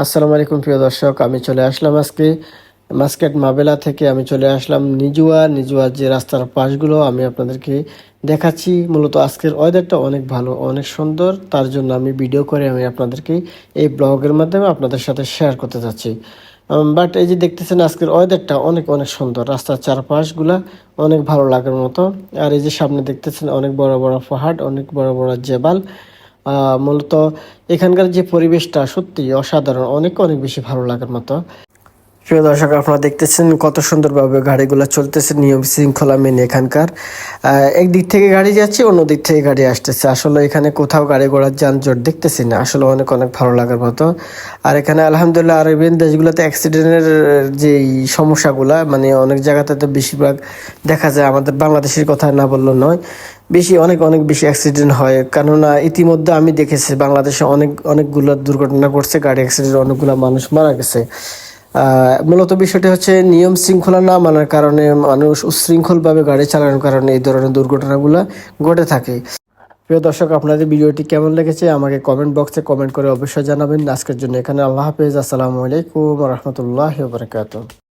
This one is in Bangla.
আসসালামু আলাইকুম প্রিয় দর্শক, আমি চলে আসলাম আজকে মাস্কেট মাবেলা থেকে। আমি চলে আসলাম নিজুয়ার যে রাস্তার পাশগুলো আমি আপনাদেরকে দেখাচ্ছি। মূলত আজকের ওয়েদারটা অনেক ভালো, অনেক সুন্দর, তার জন্য আমি ভিডিও করে আমি আপনাদেরকে এই ব্লগের মাধ্যমে আপনাদের সাথে শেয়ার করতে যাচ্ছি। বাট এই যে দেখতেছেন আজকের ওয়েদারটা অনেক অনেক সুন্দর, রাস্তার চারপাশগুলা অনেক ভালো লাগার মতো। আর এই যে সামনে দেখতেছেন অনেক বড় বড় পাহাড়, অনেক বড় বড় জেবাল। মূলত এখানকার যে পরিবেশটা সত্যি অসাধারণ, অনেক অনেক বেশি ভালো লাগার মতো। প্রিয় দর্শক, আপনারা দেখতেছেন কত সুন্দরভাবে গাড়িগুলো চলতেছে নিয়ম শৃঙ্খলা মেনে। এখানকার একদিক থেকে গাড়ি যাচ্ছে, অন্য দিক থেকে গাড়ি আসতেছে। আসলে এখানে কোথাও গাড়ি ঘোড়ার যানজট দেখতেছি না, আসলে অনেক অনেক ভালো লাগার মতো। আর এখানে আলহামদুলিল্লাহ আরবিয়ান দেশগুলোতে অ্যাক্সিডেন্টের যে সমস্যাগুলা, মানে অনেক জায়গাতে তো বেশিরভাগ দেখা যায়, আমাদের বাংলাদেশের কথা না বললেও নয়, বেশি অনেক অনেক বেশি অ্যাক্সিডেন্ট হয়। কেননা ইতিমধ্যে আমি দেখেছি বাংলাদেশে অনেকগুলো দুর্ঘটনা ঘটছে, গাড়ি অ্যাক্সিডেন্টে অনেকগুলো মানুষ মারা গেছে। মূলত বিষয়টি হচ্ছে নিয়ম শৃঙ্খলা না মানার কারণে, মানুষ উচ্ছৃঙ্খলভাবে গাড়ি চালানোর কারণে এই ধরনের দুর্ঘটনাগুলো ঘটে থাকে। প্রিয় দর্শক, আপনাদের ভিডিওটি কেমন লেগেছে আমাকে কমেন্ট বক্সে কমেন্ট করে অবশ্যই জানাবেন। আজকের জন্য এখানে আল্লাহ হাফেজ, আসসালামু আলাইকুম রহমতুল্লাহ বারকাত।